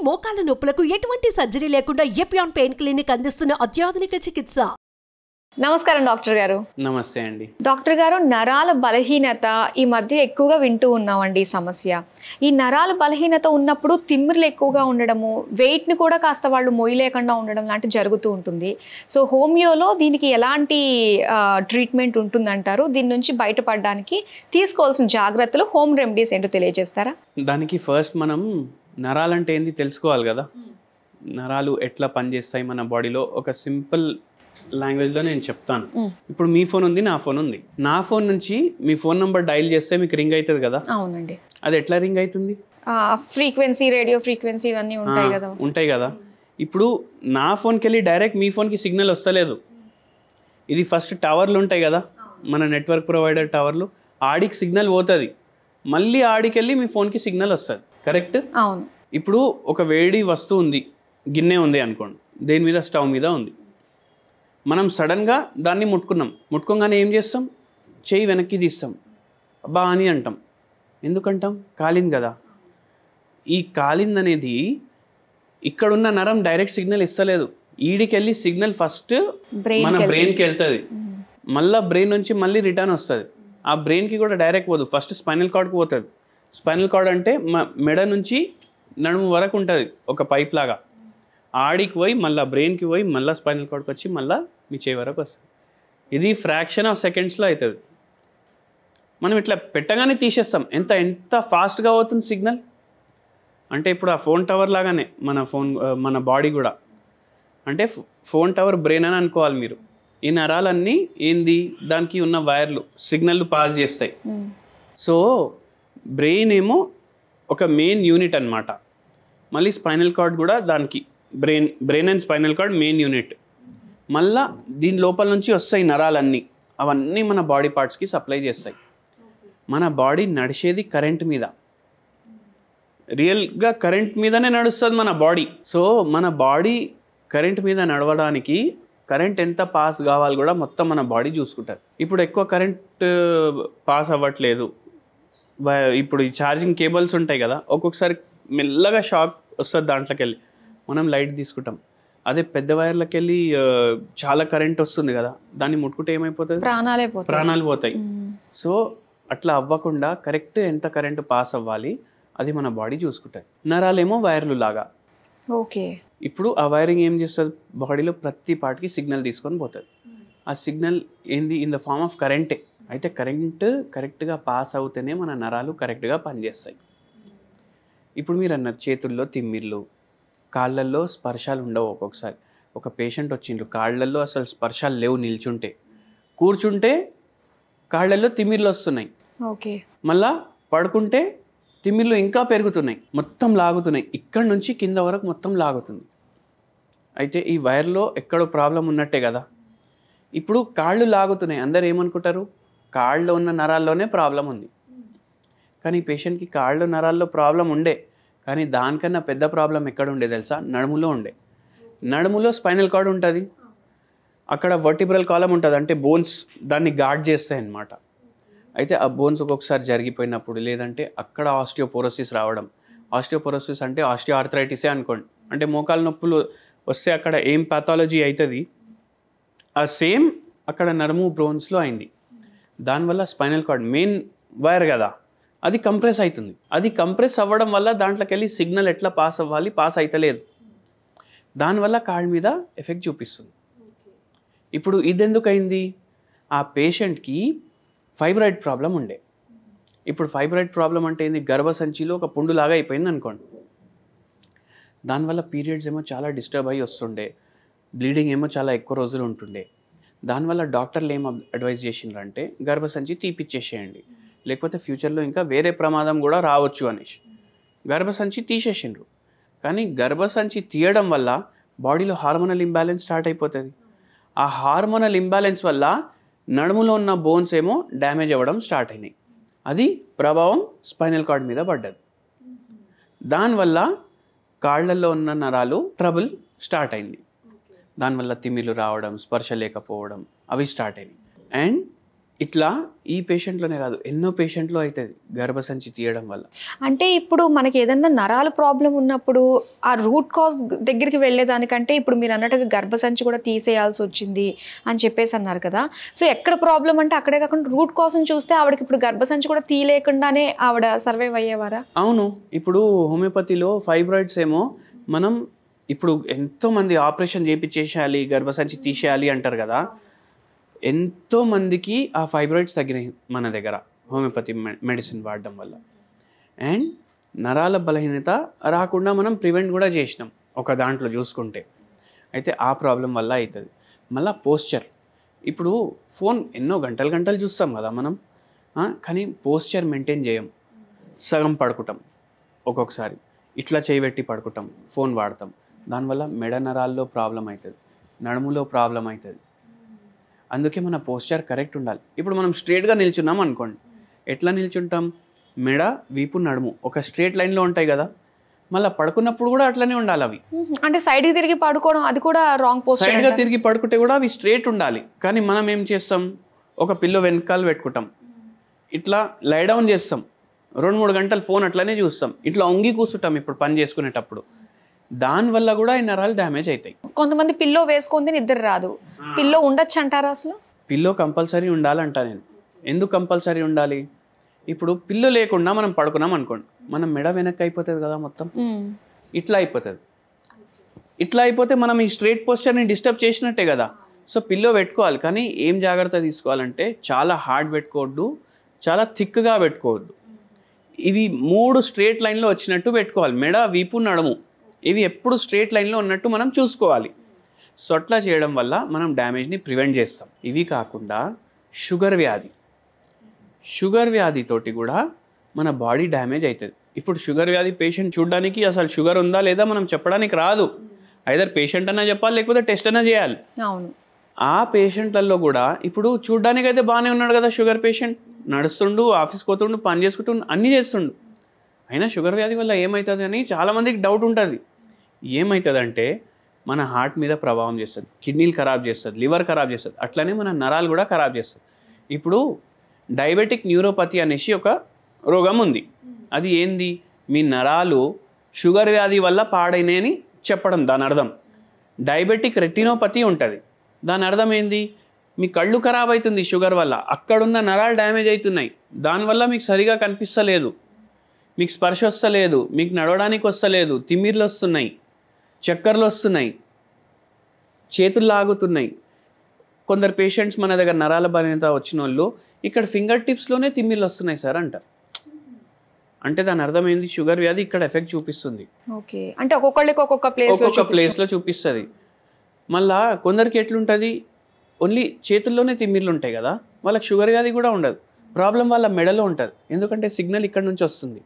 మోకాల నొప్పులకు ఎటువంటి సర్జరీ లేకుండా ఎపియాన్ పెయిన్ క్లినిక్ అందిస్తున్న అత్యాధునిక చికిత్స. నమస్కారం డాక్టర్ గారు. నమస్తే అండి. డాక్టర్ గారు, నరాల బలహీనత ఈ మధ్య ఎక్కువగా వింటూ ఉన్నామండి ఈ సమస్య. ఈ నరాల బలహీనత ఉన్నప్పుడు తిమ్మిర్లు ఎక్కువగా ఉండడము, వెయిట్ని కూడా కాస్త వాళ్ళు మోయలేకుండా ఉండడం లాంటివి జరుగుతూ ఉంటుంది. సో హోమియోలో దీనికి ఎలాంటి ట్రీట్మెంట్ ఉంటుందంటారు? దీని నుంచి బయటపడడానికి తీసుకోవాల్సిన జాగ్రత్తలు, హోమ్ రెమెడీస్ ఏంటో తెలియజేస్తారా? దానికి ఫస్ట్ మనం నరాలంటే ఏంది తెలుసుకోవాలి కదా. నరాలు ఎట్లా పనిచేస్తాయి మన బాడీలో ఒక సింపుల్ లాంగ్వేజ్లో నేను చెప్తాను. ఇప్పుడు మీ ఫోన్ ఉంది, నా ఫోన్ ఉంది. నా ఫోన్ నుంచి మీ ఫోన్ నంబర్ డైల్ చేస్తే మీకు రింగ్ అవుతుంది కదా. అవునండి. అది ఎట్లా రింగ్ అవుతుంది? ఫ్రీక్వెన్సీ, రేడియో ఫ్రీక్వెన్సీ ఇవన్నీ ఉంటాయి కదా. ఉంటాయి కదా. ఇప్పుడు నా ఫోన్కి వెళ్ళి డైరెక్ట్ మీ ఫోన్కి సిగ్నల్ వస్తలేదు. ఇది ఫస్ట్ టవర్లు ఉంటాయి కదా, మన నెట్వర్క్ ప్రొవైడర్ టవర్లు. ఆడికి సిగ్నల్ పోతుంది, మళ్ళీ ఆడికి వెళ్ళి మీ ఫోన్కి సిగ్నల్ వస్తుంది. కరెక్ట్? అవును. ఇప్పుడు ఒక వేడి వస్తువు ఉంది, గిన్నె ఉంది అనుకోండి, దేని మీద, స్టవ్ మీద ఉంది. మనం సడన్గా దాన్ని ముట్టుకోగానే ఏం చేస్తాం? చేయి వెనక్కి తీస్తాం, అబ్బా అని అంటాం. ఎందుకంటాం? కాలింది కదా. ఈ కాలింది అనేది ఇక్కడున్న నరం డైరెక్ట్ సిగ్నల్ ఇస్తలేదు. ఈడికి వెళ్ళి సిగ్నల్ ఫస్ట్ మన బ్రెయిన్కి వెళ్తుంది, మళ్ళీ బ్రెయిన్ నుంచి మళ్ళీ రిటర్న్ వస్తుంది. ఆ బ్రెయిన్కి కూడా డైరెక్ట్ పోదు, ఫస్ట్ స్పైనల్ కార్డ్కి పోతుంది. స్పైనల్ కార్డ్ అంటే మెడ నుంచి నడుము వరకు ఉంటుంది ఒక పైప్ లాగా. ఆడికి పోయి మళ్ళీ బ్రెయిన్కి పోయి మళ్ళీ స్పైనల్ కార్డ్కి వచ్చి మళ్ళీ మీ చేయి వరకు వస్తుంది. ఇది ఫ్రాక్షన్ ఆఫ్ సెకండ్స్లో అవుతుంది. మనం ఇట్లా పెట్టగానే తీసేస్తాం. ఎంత ఫాస్ట్గా అవుతుంది సిగ్నల్ అంటే, ఇప్పుడు ఆ ఫోన్ టవర్ లాగానే మన బాడీ కూడా. అంటే ఫోన్ టవర్ బ్రెయిన్ అని అనుకోవాలి మీరు. ఈ నరాలన్నీ ఏంది, దానికి ఉన్న వైర్లు సిగ్నల్ పాస్ చేస్తాయి. సో బ్రెయిన్ ఏమో ఒక మెయిన్ యూనిట్ అన్నమాట. మళ్ళీ స్పైనల్ కార్డ్ కూడా దానికి brain and spinal cord main unit. మళ్ళా దీని లోపల నుంచి వస్తాయి నరాలన్నీ, అవన్నీ మన బాడీ పార్ట్స్కి సప్లై చేస్తాయి. మన బాడీ నడిచేది కరెంట్ మీద, రియల్గా కరెంట్ మీదనే నడుస్తుంది మన బాడీ. సో మన బాడీ కరెంట్ మీద నడవడానికి కరెంట్ ఎంత పాస్ కావాలి కూడా మొత్తం మన బాడీ చూసుకుంటుంది. ఇప్పుడు ఎక్కువ కరెంట్ పాస్ అవ్వట్లేదు. ఇప్పుడు ఈ ఛార్జింగ్ కేబుల్స్ ఉంటాయి కదా, ఒక్కొక్కసారి మెల్లగా షాక్ వస్తుంది దాంట్లోకి వెళ్ళి, మనం లైట్ తీసుకుంటాం. అదే పెద్ద వైర్లకి వెళ్ళి చాలా కరెంట్ వస్తుంది కదా, దాన్ని ముట్టుకుంటే ఏమైపోతుంది? ప్రాణాలు పోతాయి. సో అట్లా అవ్వకుండా కరెక్ట్ ఎంత కరెంట్ పాస్ అవ్వాలి అది మన బాడీ చూసుకుంటుంది. నరాలేమో వైర్లు లాగా. ఓకే. ఇప్పుడు ఆ వైరింగ్ ఏం చేస్తుంది? బాడీలో ప్రతి పార్ట్కి సిగ్నల్ తీసుకొని పోతుంది. ఆ సిగ్నల్ ఏంది? ఇన్ ద ఫార్మ్ ఆఫ్ కరెంటే. అయితే కరెంట్ కరెక్ట్గా పాస్ అవుతేనే మన నరాలు కరెక్ట్గా పనిచేస్తాయి. ఇప్పుడు మీరు అన్నారు చేతుల్లో తిమ్మిర్లు, కాళ్ళల్లో స్పర్శాలు ఉండవు. ఒక్కొక్కసారి ఒక పేషెంట్ వచ్చిండ్రు, కాళ్ళల్లో అసలు స్పర్శాలు లేవు, నిల్చుంటే. కూర్చుంటే కాళ్ళల్లో తిమ్మిర్లు వస్తున్నాయి. ఓకే. మళ్ళా పడుకుంటే తిమ్మిర్లు ఇంకా పెరుగుతున్నాయి, మొత్తం లాగుతున్నాయి, ఇక్కడి నుంచి కింద వరకు మొత్తం లాగుతుంది. అయితే ఈ వైర్లో ఎక్కడో ప్రాబ్లం ఉన్నట్టే కదా. ఇప్పుడు కాళ్ళు లాగుతున్నాయి, అందరు ఏమనుకుంటారు? కాళ్ళలో ఉన్న నరాల్లోనే ప్రాబ్లం ఉంది. కానీ ఈ పేషెంట్కి కాళ్ళు నరాల్లో ప్రాబ్లం ఉండే, కానీ దానికన్నా పెద్ద ప్రాబ్లం ఎక్కడ ఉండే తెలుసా? నడుములో ఉండే. నడుములో స్పైనల్ కార్డ్ ఉంటుంది, అక్కడ వర్టిబ్రల్ కాలం ఉంటుంది, అంటే బోన్స్ దాన్ని గార్డ్ చేస్తాయి అన్నమాట. అయితే ఆ బోన్స్ ఒక్కొక్కసారి జరిగిపోయినప్పుడు, లేదంటే అక్కడ ఆస్టియోపోరోసిస్ రావడం. ఆస్టియోపోరోసిస్ అంటే ఆస్టియోఆర్థరైటిసే అనుకోండి. అంటే మోకాలు నొప్పులు వస్తే అక్కడ ఏం పాథాలజీ అవుతుంది, ఆ సేమ్ అక్కడ నడుము బోన్స్లో అయింది. దానివల్ల స్పైనల్ కార్డ్ మెయిన్ వైర్ కదా, అది కంప్రెస్ అవుతుంది. అది కంప్రెస్ అవ్వడం వల్ల దాంట్లోకి వెళ్ళి సిగ్నల్ ఎట్లా పాస్ అవ్వాలి, పాస్ అవుతలేదు. దానివల్ల కాళ్ళ మీద ఎఫెక్ట్ చూపిస్తుంది. ఇప్పుడు ఇది ఎందుకు అయింది? ఆ పేషెంట్కి ఫైబ్రాయిడ్ ప్రాబ్లం ఉండే. ఇప్పుడు ఫైబ్రాయిడ్ ప్రాబ్లం అంటే ఏంది? గర్భసంచిలో ఒక పుండులాగా అయిపోయింది అనుకోండి. దానివల్ల పీరియడ్స్ ఏమో చాలా డిస్టర్బ్ అయ్యి వస్తుండే, బ్లీడింగ్ ఏమో చాలా ఎక్కువ రోజులు ఉంటుండే. దానివల్ల డాక్టర్లు ఏం అడ్వైజ్ చేసిండ్రంటే గర్భసంచి తీపిచ్చేసేయండి, లేకపోతే ఫ్యూచర్లో ఇంకా వేరే ప్రమాదం కూడా రావచ్చు అనేసి గర్భసంచి తీసేసిండ్రు. కానీ గర్భసంచి తీయడం వల్ల బాడీలో హార్మోనల్ ఇంబ్యాలెన్స్ స్టార్ట్ అయిపోతుంది. ఆ హార్మోనల్ ఇంబ్యాలెన్స్ వల్ల నడుములో ఉన్న బోన్స్ ఏమో డ్యామేజ్ అవ్వడం స్టార్ట్ అయినాయి. అది ప్రభావం స్పైనల్ కార్డ్ మీద పడ్డది. దానివల్ల కాళ్ళల్లో ఉన్న నరాలు ట్రబుల్ స్టార్ట్ అయింది. దానివల్ల తిమ్మిలు రావడం, స్పర్శ లేకపోవడం అవి స్టార్ట్ అయినాయి. అండ్ ఇట్లా ఈ పేషెంట్లోనే కాదు, ఎన్నో పేషెంట్లో అవుతుంది గర్భసంచి తీయడం వల్ల. అంటే ఇప్పుడు మనకి ఏదన్నా నరాల ప్రాబ్లం ఉన్నప్పుడు ఆ రూట్ కాజ్ దగ్గరికి వెళ్ళేదానికంటే ఇప్పుడు మీరు అన్నట్టుగా గర్భసంచి కూడా తీసేయాల్సి వచ్చింది అని చెప్పేసి అన్నారు కదా. సో ఎక్కడ ప్రాబ్లం అంటే అక్కడే కాకుండా రూట్ కాజ్ని చూస్తే ఆవిడకి ఇప్పుడు గర్భసంచి కూడా తీయలేకుండానే ఆవిడ సర్వైవ్ అయ్యేవారా? అవును. ఇప్పుడు హోమియోపతిలో ఫైబ్రాయిడ్స్ ఏమో మనం ఇప్పుడు ఎంతోమంది ఆపరేషన్ చేయించేసేయాలి, గర్భసంచి తీసేయాలి అంటారు కదా. ఎంతోమందికి ఆ ఫైబ్రాయిడ్స్ తగ్గినాయి మన దగ్గర హోమియోపతి మెడిసిన్ వాడడం వల్ల. అండ్ నరాల బలహీనత రాకుండా మనం ప్రివెంట్ కూడా చేసినాం ఒక దాంట్లో చూసుకుంటే. అయితే ఆ ప్రాబ్లం వల్ల అవుతుంది. మళ్ళీ పోస్చర్, ఇప్పుడు ఫోన్ ఎన్నో గంటలు చూస్తాం కదా మనం, కానీ పోస్చర్ మెయింటైన్ చేయం. సగం పడుకుంటాం, ఒక్కొక్కసారి ఇట్లా చేయబెట్టి పడుకుంటాం, ఫోన్ వాడతాం. దానివల్ల మెడ నరాల్లో ప్రాబ్లం అవుతుంది, నడుములో ప్రాబ్లం అవుతుంది. అందుకే మన పోస్చర్ కరెక్ట్ ఉండాలి. ఇప్పుడు మనం స్ట్రేట్గా నిల్చున్నాం అనుకోండి, ఎట్లా నిల్చుంటాం? మెడ, వీపు, నడుము ఒక స్ట్రేట్ లైన్లో ఉంటాయి కదా. మళ్ళీ పడుకున్నప్పుడు కూడా అట్లనే ఉండాలి అవి. అంటే సైడ్కి తిరిగి పడుకోవడం అది కూడా రాంగ్ పోస్చర్. సైడ్గా తిరిగి పడుకుంటే కూడా అవి స్ట్రేట్ ఉండాలి. కానీ మనం ఏం చేస్తాం, ఒక పిల్లో వెనకాల పెట్టుకుంటాం, ఇట్లా లై డౌన్ చేస్తాం, 2-3 గంటలు ఫోన్ అట్లనే చూస్తాం, ఇట్లా వంగి కూర్చుంటాం ఇప్పుడు పని చేసుకునేటప్పుడు. దానివల్ల కూడా ఈ నరాలు డ్యామేజ్ అవుతాయి. కొంతమంది పిల్లో వేసుకుంటే నిద్ర రాదు, పిల్లో ఉండొచ్చు అంటారా? అసలు పిల్లో కంపల్సరీ ఉండాలంట నేను. ఎందుకు కంపల్సరీ ఉండాలి? ఇప్పుడు పిల్లో లేకుండా మనం పడుకున్నాం అనుకోండి, మనం మెడ వెనక్కి అయిపోతుంది కదా, మొత్తం ఇట్లా అయిపోతుంది. ఇట్లా అయిపోతే మనం ఈ స్ట్రేట్ పోస్చర్ని డిస్టర్బ్ చేసినట్టే కదా. సో పిల్లో పెట్టుకోవాలి, కానీ ఏం జాగ్రత్త తీసుకోవాలంటే చాలా హార్డ్ పెట్టుకోవద్దు, చాలా థిక్గా పెట్టుకోవద్దు. ఇవి 3 స్ట్రేట్ లైన్లో వచ్చినట్టు పెట్టుకోవాలి. మెడ, వీపు, నడుము ఇవి ఎప్పుడు స్ట్రేట్ లైన్లో ఉన్నట్టు మనం చూసుకోవాలి. సో అట్లా చేయడం వల్ల మనం డ్యామేజ్ని ప్రివెంట్ చేస్తాం. ఇవి కాకుండా షుగర్ వ్యాధితోటి కూడా మన బాడీ డ్యామేజ్ అవుతుంది. ఇప్పుడు షుగర్ వ్యాధి పేషెంట్ చూడడానికి అసలు షుగర్ ఉందా లేదా మనం చెప్పడానికి రాదు. ఐదర్ పేషెంట్ అన్నా చెప్పాలి, లేకపోతే టెస్ట్ అన్నా చేయాలి. అవును. ఆ పేషెంట్లలో కూడా ఇప్పుడు చూడడానికి అయితే బాగానే ఉన్నాడు కదా షుగర్ పేషెంట్, నడుస్తుండు, ఆఫీస్కి పోతుండు, పని చేసుకుంటుండు, అన్నీ చేస్తుండు. అయినా షుగర్ వ్యాధి వల్ల ఏమవుతుంది అని చాలామందికి డౌట్ ఉంటుంది. ఏమవుతుందంటే మన హార్ట్ మీద ప్రభావం చేస్తుంది, కిడ్నీలు ఖరాబ్ చేస్తుంది, లివర్ ఖరాబ్ చేస్తుంది, అట్లనే మన నరాలు కూడా ఖరాబ్ చేస్తుంది. ఇప్పుడు డయాబెటిక్ న్యూరోపతి అనేసి ఒక రోగం ఉంది. అది ఏంది? మీ నరాలు షుగర్ వ్యాధి వల్ల పాడైనాయని చెప్పడం దాని అర్థం. డయాబెటిక్ రెటినోపతి ఉంటుంది, దాని అర్థం ఏంది? మీ కళ్ళు ఖరాబ్ అవుతుంది షుగర్ వల్ల, అక్కడున్న నరాలు డ్యామేజ్ అవుతున్నాయి, దానివల్ల మీకు సరిగా కనిపిస్తలేదు, మీకు స్పర్శ వస్తలేదు, మీకు నడవడానికి వస్తలేదు, తిమ్మిర్లు వస్తున్నాయి, చక్కర్లు వస్తున్నాయి, చేతులు లాగుతున్నాయి. కొందరు పేషెంట్స్ మన దగ్గర నరాల బలహీనత వచ్చిన వాళ్ళు ఇక్కడ ఫింగర్ టిప్స్లోనే తిమ్మిర్లు వస్తున్నాయి సార్ అంటారు. అంటే దాని అర్థం ఏంది? షుగర్ వ్యాధి ఇక్కడ ఎఫెక్ట్ చూపిస్తుంది. ఓకే, అంటే ఒక్కొక్కళ్ళకి ఒక్కొక్క ప్లేస్లో చూపిస్తుంది. మళ్ళా కొందరికి ఎట్లుంటుంది, ఓన్లీ చేతుల్లోనే తిమ్మిర్లు ఉంటాయి కదా, వాళ్ళకి షుగర్ వ్యాధి కూడా ఉండదు. ప్రాబ్లం వాళ్ళ మెడలో ఉంటుంది, ఎందుకంటే సిగ్నల్ ఇక్కడ నుంచి వస్తుంది.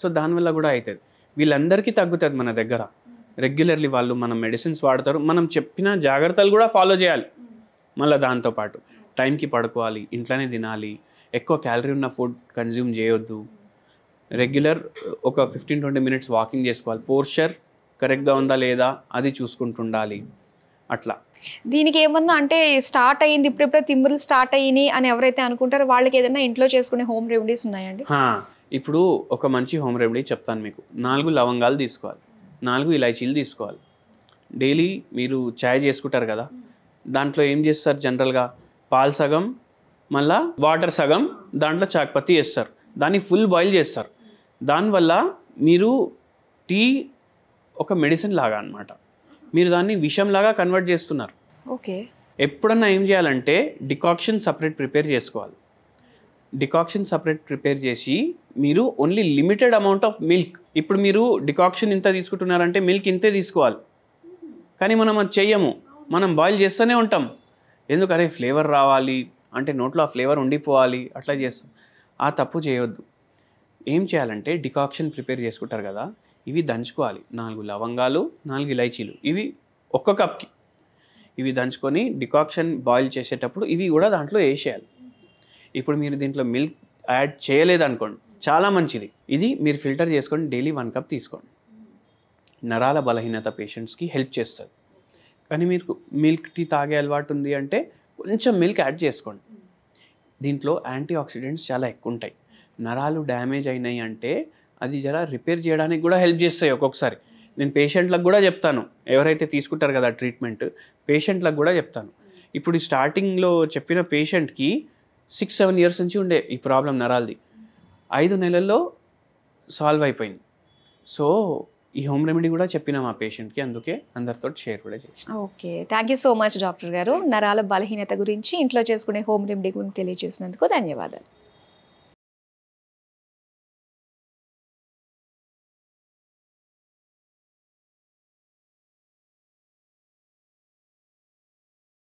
సో దానివల్ల కూడా అవుతుంది. వీళ్ళందరికీ తగ్గుతుంది మన దగ్గర. రెగ్యులర్లీ వాళ్ళు మన మెడిసిన్స్ వాడతారు, మనం చెప్పిన జాగ్రత్తలు కూడా ఫాలో చేయాలి. మళ్ళీ దాంతోపాటు టైంకి పడుకోవాలి, ఇంట్లోనే తినాలి, ఎక్కువ క్యాలరీ ఉన్న ఫుడ్ కన్జ్యూమ్ చేయొద్దు, రెగ్యులర్ ఒక 15-20 మినిట్స్ వాకింగ్ చేసుకోవాలి, పోస్చర్ కరెక్ట్గా ఉందా లేదా అది చూసుకుంటుండాలి. అట్లా దీనికి ఏమన్నా అంటే స్టార్ట్ అయ్యింది, ఇప్పుడెప్పుడే తిమ్మిర్లు స్టార్ట్ అయ్యినాయి అని ఎవరైతే అనుకుంటారో వాళ్ళకి ఏదైనా ఇంట్లో చేసుకునే హోమ్ రెమెడీస్ ఉన్నాయండి? ఇప్పుడు ఒక మంచి హోమ్ రెమెడీ చెప్తాను మీకు. 4 లవంగాలు తీసుకోవాలి, 4 ఇలాచీలు తీసుకోవాలి. డైలీ మీరు చాయ్ చేసుకుంటారు కదా, దాంట్లో ఏం చేస్తారు జనరల్గా? పాలు సగం, మళ్ళా వాటర్ సగం, దాంట్లో చాక్పత్తి వేస్తారు, దాన్ని ఫుల్ బాయిల్ చేస్తారు. దానివల్ల మీరు టీ ఒక మెడిసిన్ లాగా అన్నమాట, మీరు దాన్ని విషంలాగా కన్వర్ట్ చేస్తున్నారు. ఓకే. ఎప్పుడన్నా ఏం చేయాలంటే డికాక్షన్ సపరేట్ ప్రిపేర్ చేసుకోవాలి. డికాక్షన్ సపరేట్ ప్రిపేర్ చేసి మీరు only limited amount of milk, ఇప్పుడు మీరు డికాక్షన్ ఇంత తీసుకుంటున్నారంటే మిల్క్ ఇంతే తీసుకోవాలి. కానీ మనం అది చెయ్యము, మనం బాయిల్ చేస్తూనే ఉంటాం. ఎందుకనే ఫ్లేవర్ రావాలి అంటే నోట్లో ఆ ఫ్లేవర్ ఉండిపోవాలి, అట్లా చేస్తాం. ఆ తప్పు చేయొద్దు. ఏం చేయాలంటే డికాక్షన్ ప్రిపేర్ చేసుకుంటారు కదా, ఇవి దంచుకోవాలి. 4 లవంగాలు, 4 ఇలైచీలు, ఇవి 1 కప్కి ఇవి దంచుకొని డికాక్షన్ బాయిల్ చేసేటప్పుడు ఇవి కూడా దాంట్లో వేసేయాలి. ఇప్పుడు మీరు దీంట్లో మిల్క్ యాడ్ చేయలేదనుకోండి, చాలా మంచిది. ఇది మీరు ఫిల్టర్ చేసుకొని డైలీ 1 కప్ తీసుకోండి. నరాల బలహీనత పేషెంట్స్కి హెల్ప్ చేస్తుంది. కానీ మీకు మిల్క్ టీ తాగే అలవాటు ఉంది అంటే కొంచెం మిల్క్ యాడ్ చేసుకోండి. దీంట్లో యాంటీ ఆక్సిడెంట్స్ చాలా ఎక్కువ ఉంటాయి. నరాలు డ్యామేజ్ అయినాయి అంటే అది జర రిపేర్ చేయడానికి కూడా హెల్ప్ చేస్తాయి ఒక్కొక్కసారి. నేను పేషెంట్లకు కూడా చెప్తాను, ఎవరైతే తీసుకుంటారు కదా ట్రీట్మెంట్, పేషెంట్లకు కూడా చెప్తాను. ఇప్పుడు ఈ స్టార్టింగ్లో చెప్పిన పేషెంట్కి 6-7 ఇయర్స్ నుంచి ఉండే ఈ ప్రాబ్లం నరాలది, 5 నెలల్లో సాల్వ్ అయిపోయింది. సో ఈ హోమ్ రెమెడీ కూడా చెప్పిన మా పేషెంట్కి, అందుకే అందరితో షేర్ కూడా చేసిన. Okay, thank you so much doctor గారు. నరాల బలహీనత గురించి ఇంట్లో చేసుకునే హోమ్ రెమెడీ గురించి తెలియజేసినందుకు ధన్యవాదాలు.